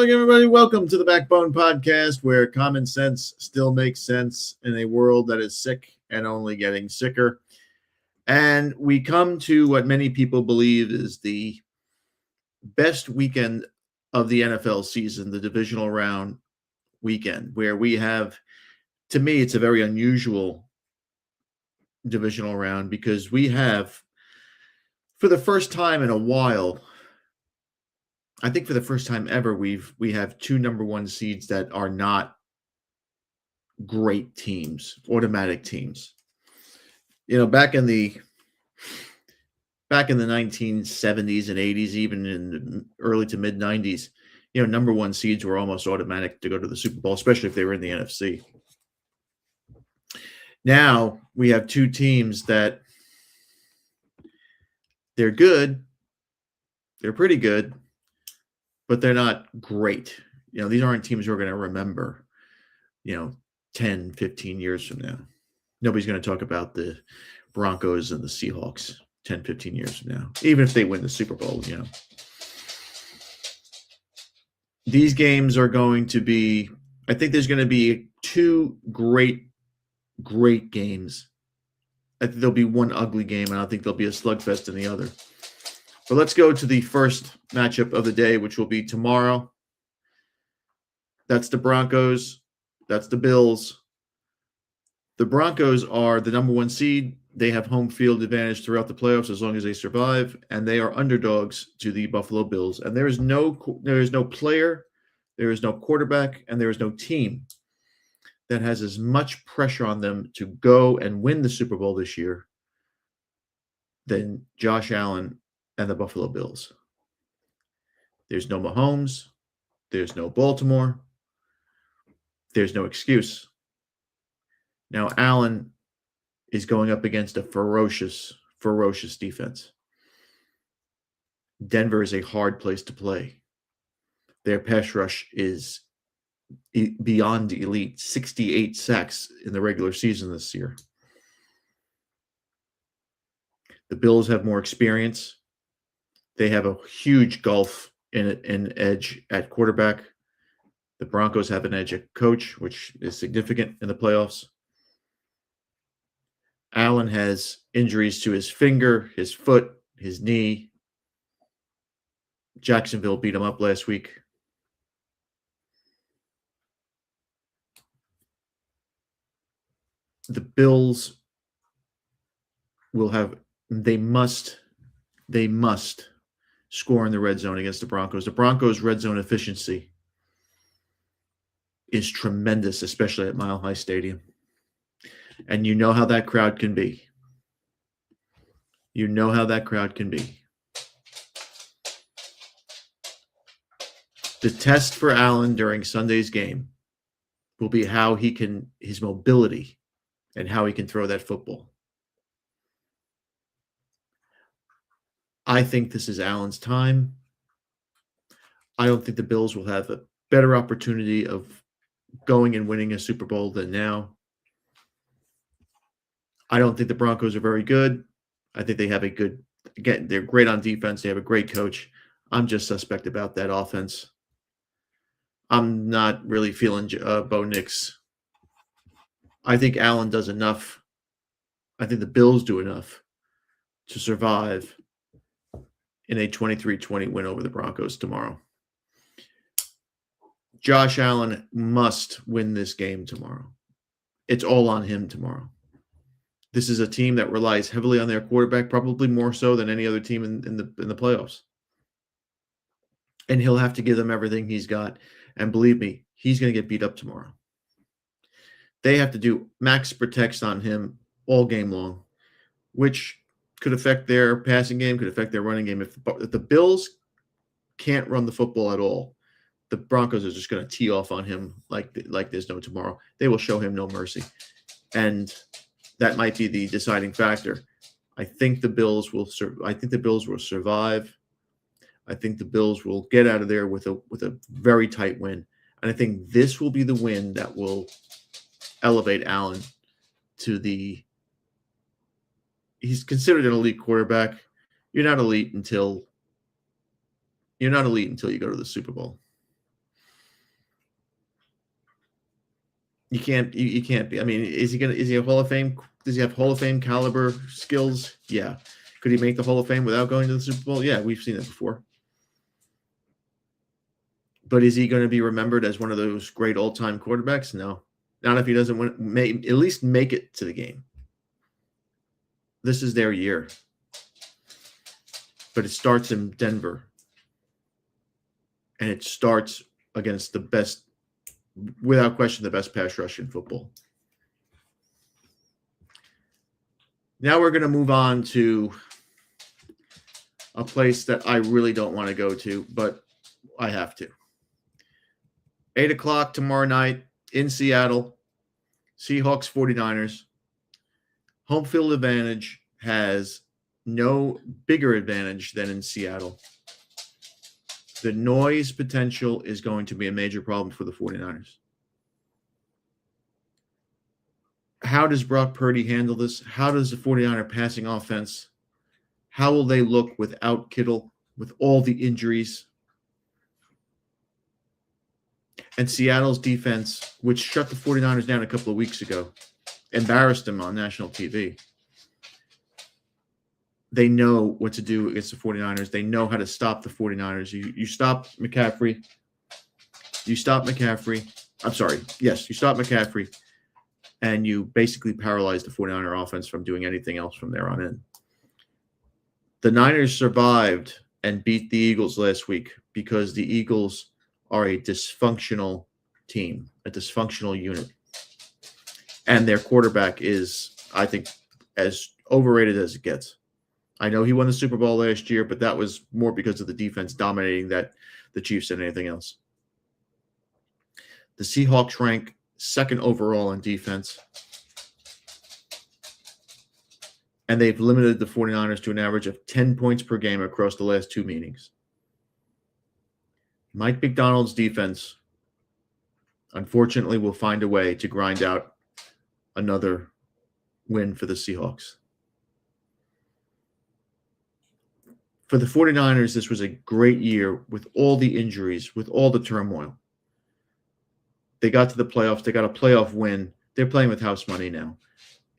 Hello, everybody. Welcome to the Backbone Podcast, where common sense still makes sense in a world that is sick and only getting sicker. And we come to what many people believe is the best weekend of the NFL season, the divisional round weekend, where we have, to me, it's a very unusual divisional round because we have, for the first time in a while, I think for the first time ever, we have two number one seeds that are not great teams, automatic teams. You know, back in the 1970s and 80s, even in the early to mid 90s, you know, number one seeds were almost automatic to go to the Super Bowl, especially if they were in the NFC. Now we have two teams that they're good, they're pretty good, but they're not great. You know, these aren't teams we're going to remember, 10, 15 years from now. Nobody's going to talk about the Broncos and the Seahawks 10, 15 years from now, even if they win the Super Bowl, These games are going to be, I think there's going to be two great games. I think there'll be one ugly game, and I think there'll be a slugfest in the other. But let's go to the first matchup of the day, which will be tomorrow. That's the Broncos. That's the Bills. The Broncos are the number one seed. They have home field advantage throughout the playoffs as long as they survive, and they are underdogs to the Buffalo Bills. And there is no player, there is no quarterback, and there is no team that has as much pressure on them to go and win the Super Bowl this year than Josh Allen and the Buffalo Bills. There's no Mahomes. There's no Baltimore. There's no excuse. Now, Allen is going up against a ferocious defense. Denver is a hard place to play. Their pass rush is beyond elite. 68 sacks in the regular season this year. The Bills have more experience. They have a huge gulf in edge at quarterback. The Broncos have an edge at coach, which is significant in the playoffs. Allen has injuries to his finger, his foot, his knee. Jacksonville beat him up last week. The Bills will have, they must score in the red zone against the Broncos. The Broncos' red zone efficiency is tremendous, especially at Mile High Stadium. And you know how that crowd can be. You know how that crowd can be. The test for Allen during Sunday's game will be how his mobility and how he can throw that football. I think this is Allen's time. I don't think the Bills will have a better opportunity of going and winning a Super Bowl than now. I don't think the Broncos are very good. I think they have they're great on defense. They have a great coach. I'm just suspect about that offense. I'm not really feeling Bo Nix. I think Allen does enough. I think the Bills do enough to survive in a 23-20 win over the Broncos tomorrow. Josh Allen must win this game tomorrow. It's all on him tomorrow. This is a team that relies heavily on their quarterback, probably more so than any other team in the playoffs. And he'll have to give them everything he's got. And believe me, he's going to get beat up tomorrow. They have to do max protects on him all game long, which could affect their passing game, could affect their running game. If the Bills can't run the football at all, the Broncos are just going to tee off on him like there's no tomorrow. They will show him no mercy. And that might be the deciding factor. I think the Bills will survive. I think the Bills will get out of there with a very tight win. And I think this will be the win that will elevate Allen to he's considered an elite quarterback. You're not elite until you go to the Super Bowl. You can't be. I mean, is he a Hall of Fame? Does he have Hall of Fame caliber skills? Yeah. Could he make the Hall of Fame without going to the Super Bowl? Yeah, we've seen it before. But is he going to be remembered as one of those great all-time quarterbacks? No. Not if he doesn't at least make it to the game. This is their year. But it starts in Denver. And it starts against the best, without question, the best pass rush in football. Now we're going to move on to a place that I really don't want to go to, but I have to. 8 o'clock tomorrow night in Seattle, Seahawks 49ers. Home field advantage has no bigger advantage than in Seattle. The noise potential is going to be a major problem for the 49ers. How does Brock Purdy handle this? How does the 49er passing offense, how will they look without Kittle, with all the injuries? And Seattle's defense, which shut the 49ers down a couple of weeks ago, embarrassed them on national TV. They know what to do against the 49ers. They know how to stop the 49ers. You stop McCaffrey. You stop McCaffrey. I'm sorry. Yes, you stop McCaffrey. And you basically paralyze the 49er offense from doing anything else from there on in. The Niners survived and beat the Eagles last week because the Eagles are a dysfunctional team, a dysfunctional unit. And their quarterback is, I think, as overrated as it gets. I know he won the Super Bowl last year, but that was more because of the defense dominating that the Chiefs than anything else. The Seahawks rank second overall in defense. And they've limited the 49ers to an average of 10 points per game across the last two meetings. Mike McDonald's defense, unfortunately, will find a way to grind out another win for the Seahawks. For the 49ers, this was a great year with all the injuries, with all the turmoil. They got to the playoffs. They got a playoff win. They're playing with house money now.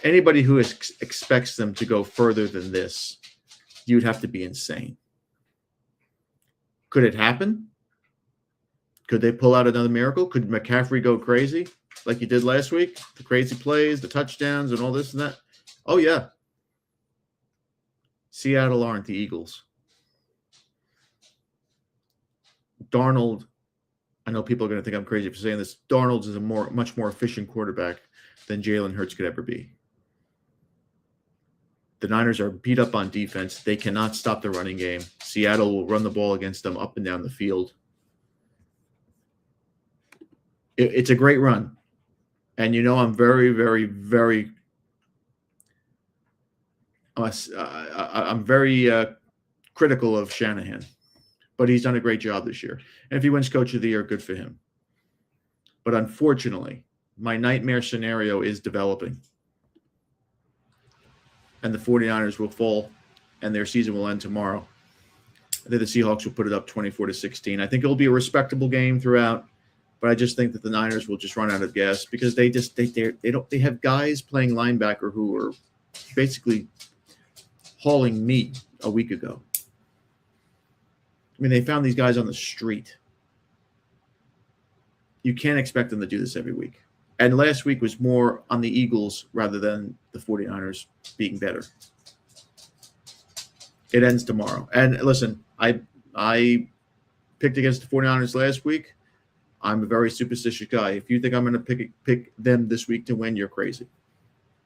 Anybody who expects them to go further than this, you'd have to be insane. Could it happen? Could they pull out another miracle? Could McCaffrey go crazy like he did last week? The crazy plays, the touchdowns, and all this and that? Oh, yeah. Seattle aren't the Eagles. Darnold, I know people are going to think I'm crazy for saying this. Darnold is a much more efficient quarterback than Jalen Hurts could ever be. The Niners are beat up on defense. They cannot stop the running game. Seattle will run the ball against them up and down the field. It's a great run. And you know I'm very, very, very I'm very critical of Shanahan. But he's done a great job this year. And if he wins Coach of the Year, good for him. But unfortunately, my nightmare scenario is developing. And the 49ers will fall, and their season will end tomorrow. I think the Seahawks will put it up 24-16. I think it'll be a respectable game throughout, but I just think that the Niners will just run out of gas because they have guys playing linebacker who are basically hauling meat a week ago. I mean, they found these guys on the street. You can't expect them to do this every week. And last week was more on the Eagles rather than the 49ers being better. It ends tomorrow. And listen, I picked against the 49ers last week. I'm a very superstitious guy. If you think I'm going to pick them this week to win, you're crazy.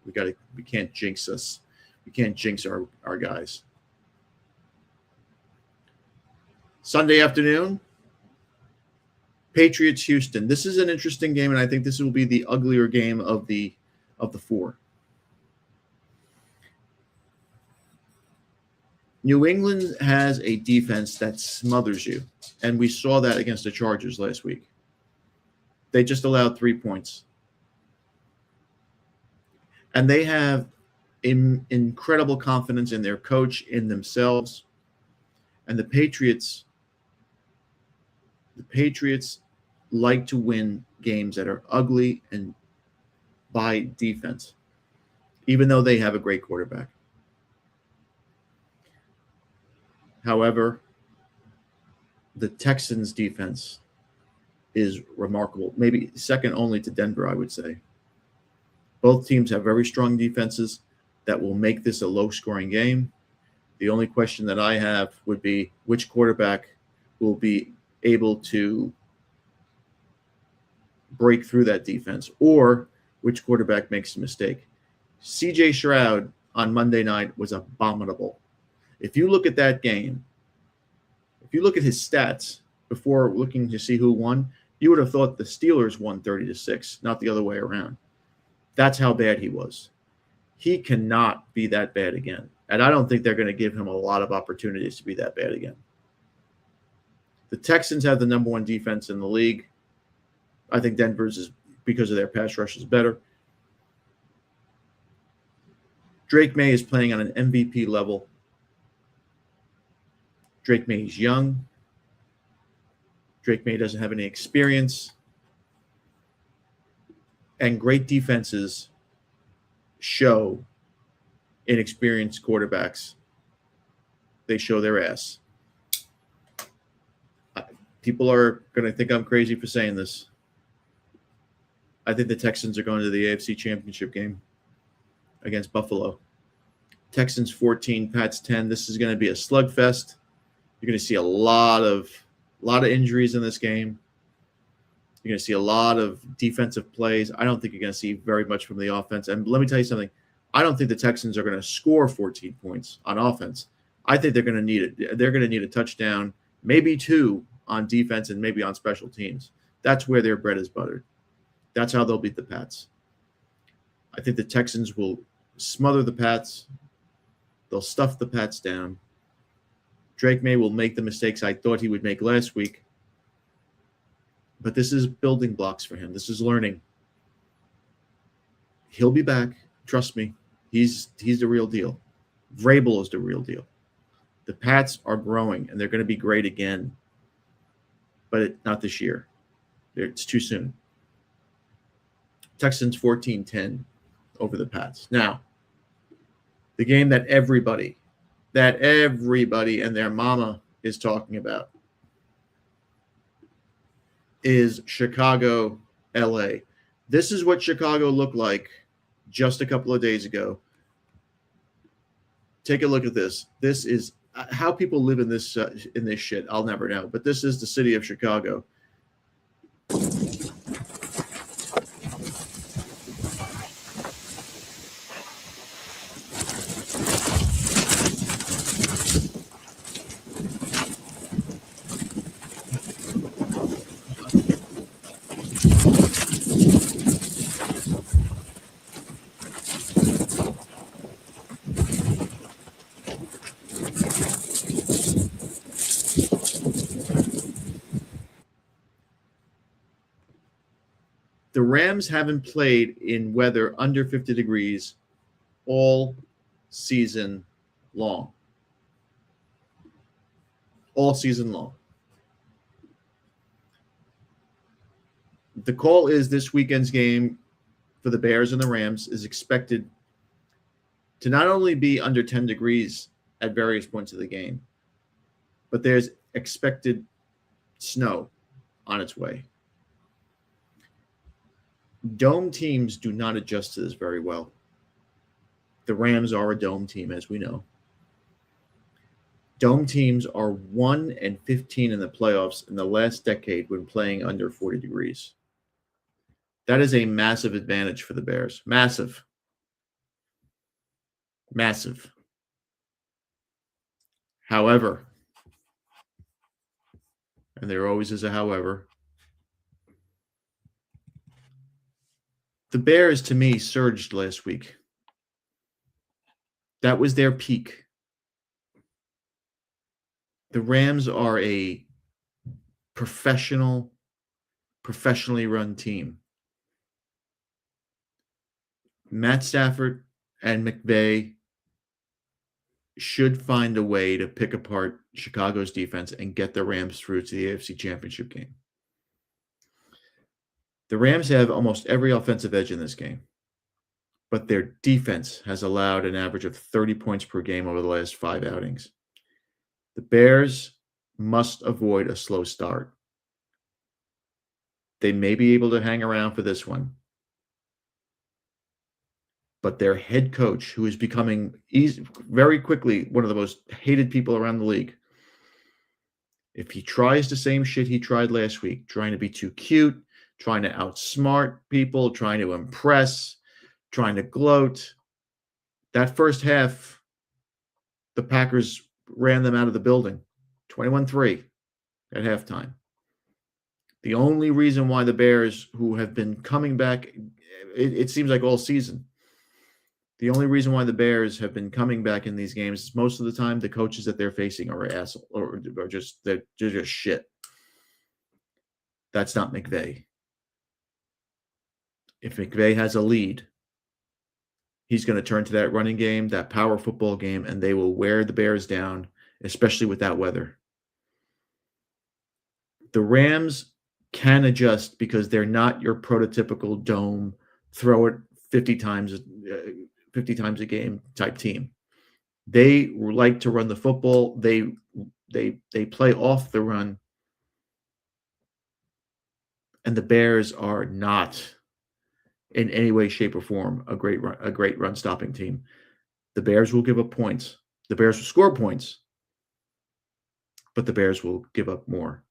We can't jinx us. We can't jinx our guys. Sunday afternoon, Patriots Houston. This is an interesting game, and I think this will be the uglier game of the four. New England has a defense that smothers you, and we saw that against the Chargers last week. They just allowed 3 points. And they have incredible confidence in their coach, in themselves. And the Patriots like to win games that are ugly and by defense, even though they have a great quarterback. However, the Texans' defense is remarkable, maybe second only to Denver, I would say. Both teams have very strong defenses that will make this a low-scoring game. The only question that I have would be which quarterback will be able to break through that defense, or which quarterback makes a mistake. CJ Stroud on Monday night was abominable. If you look at that game, if you look at his stats before looking to see who won, you would have thought the Steelers won 30-6, not the other way around. That's how bad he was. He cannot be that bad again. And I don't think they're going to give him a lot of opportunities to be that bad again. The Texans have the number one defense in the league. I think Denver's is, because of their pass rush, is better. Drake May is playing on an MVP level. Drake May is young. Drake May doesn't have any experience. And great defenses show inexperienced quarterbacks. They show their ass. People are going to think I'm crazy for saying this. I think the Texans are going to the AFC Championship game against Buffalo. Texans 14, Pats 10. This is going to be a slugfest. You're going to see a lot of injuries in this game. You're going to see a lot of defensive plays. I don't think you're going to see very much from the offense. And let me tell you something. I don't think the Texans are going to score 14 points on offense. I think they're going to need it. They're going to need a touchdown, maybe two on defense and maybe on special teams. That's where their bread is buttered. That's how they'll beat the Pats. I think the Texans will smother the Pats. They'll stuff the Pats down. Drake May will make the mistakes I thought he would make last week. But this is building blocks for him. This is learning. He'll be back. Trust me. He's the real deal. Vrabel is the real deal. The Pats are growing, and they're going to be great again. But not this year. It's too soon. Texans 14-10 over the Pats. Now, the game that everybody and their mama is talking about is Chicago, LA. This is what Chicago looked like just a couple of days ago. Take a look at this. This is how people live in this shit. I'll never know. But this is the city of Chicago. The Rams haven't played in weather under 50 degrees all season long. All season long. The call is this weekend's game for the Bears and the Rams is expected to not only be under 10 degrees at various points of the game, but there's expected snow on its way. Dome teams do not adjust to this very well. The Rams are a dome team, as we know. Dome teams are 1-15 in the playoffs in the last decade when playing under 40 degrees. That is a massive advantage for the Bears. Massive. Massive. However, and there always is a however, the Bears, to me, surged last week. That was their peak. The Rams are a professionally run team. Matt Stafford and McVay should find a way to pick apart Chicago's defense and get the Rams through to the AFC Championship game. The Rams have almost every offensive edge in this game. but their defense has allowed an average of 30 points per game over the last 5 outings. The Bears must avoid a slow start. They may be able to hang around for this one, but their head coach, who is becoming very quickly one of the most hated people around the league, if he tries the same shit he tried last week, trying to be too cute, trying to outsmart people, trying to impress, trying to gloat, that first half, the Packers ran them out of the building, 21-3 at halftime. The only reason why the Bears, who have been coming back, it seems like all season, the only reason why the Bears have been coming back in these games is most of the time the coaches that they're facing are assholes or they're just shit. That's not McVay. If McVay has a lead, he's going to turn to that running game, that power football game, and they will wear the Bears down, especially with that weather. The Rams can adjust because they're not your prototypical dome, throw it 50 times a game type team. They like to run the football. They play off the run. And the Bears are not in any way, shape, or form a great run stopping team. The Bears will give up points. The Bears will score points, but the Bears will give up more.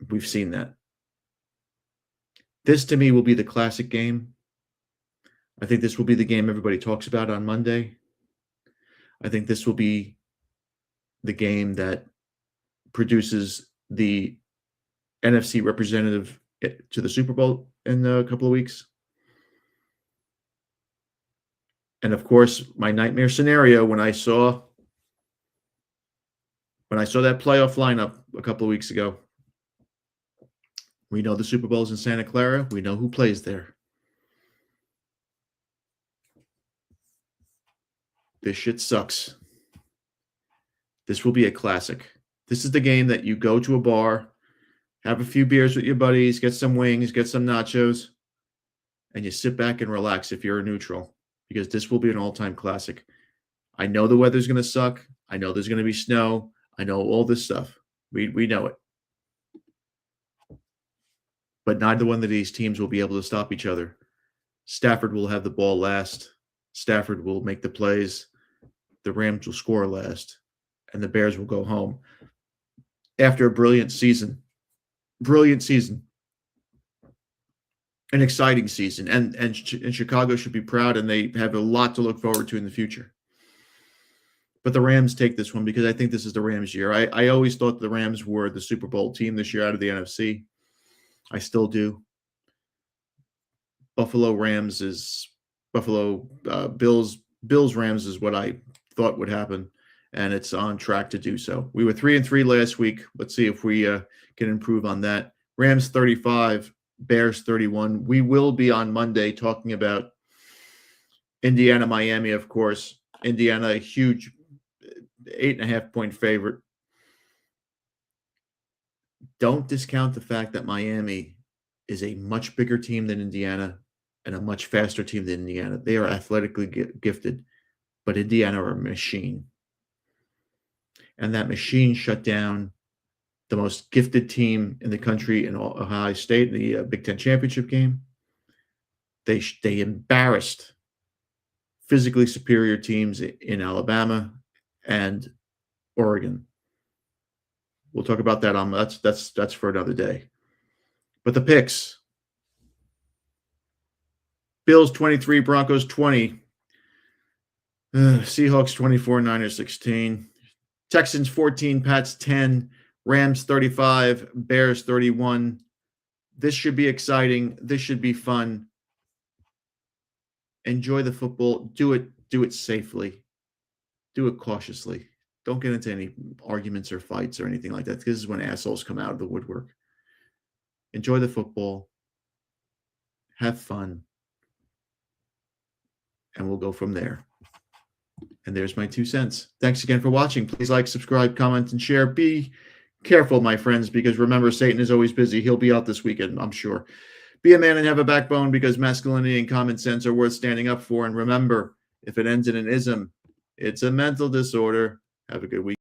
We've seen that. This, to me, will be the classic game. I think this will be the game everybody talks about on Monday. I think this will be the game that produces the NFC representative to the Super Bowl in a couple of weeks. And of course, my nightmare scenario when I saw that playoff lineup a couple of weeks ago, we know the Super Bowl is in Santa Clara. We know who plays there. This shit sucks. This will be a classic. This is the game that you go to a bar, have a few beers with your buddies, get some wings, get some nachos, and you sit back and relax if you're a neutral, because this will be an all-time classic. I know the weather's going to suck. I know there's going to be snow. I know all this stuff. We know it. But neither one of these teams will be able to stop each other. Stafford will have the ball last. Stafford will make the plays. The Rams will score last. And the Bears will go home after a brilliant season. Brilliant season. An exciting season. And Chicago should be proud, and they have a lot to look forward to in the future. But the Rams take this one because I think this is the Rams' year. I always thought the Rams were the Super Bowl team this year out of the NFC. I still do. Bills Rams is what I thought would happen, and it's on track to do so. We were 3-3 last week. Let's see if we can improve on that. Rams 35, Bears 31. We will be on Monday talking about Indiana, Miami, of course. Indiana, a huge 8.5-point favorite. Don't discount the fact that Miami is a much bigger team than Indiana and a much faster team than Indiana. They are athletically gifted, but Indiana are a machine. And that machine shut down the most gifted team in the country in Ohio State in the Big Ten championship game. They embarrassed physically superior teams in Alabama and Oregon. We'll talk about that that's for another day. But the picks: Bills 23, Broncos 20, Seahawks 24, Niners 16, Texans 14, Pats 10, Rams 35, Bears 31. This should be exciting. This should be fun. Enjoy the football. Do it safely. Do it cautiously. Don't get into any arguments or fights or anything like that, because this is when assholes come out of the woodwork. Enjoy the football. Have fun. And we'll go from there. And there's my 2 cents. Thanks again for watching. Please like, subscribe, comment, and share. Be careful, my friends, because remember, Satan is always busy. He'll be out this weekend, I'm sure. Be a man and have a backbone, because masculinity and common sense are worth standing up for. And remember, if it ends in an ism, it's a mental disorder. Have a good week.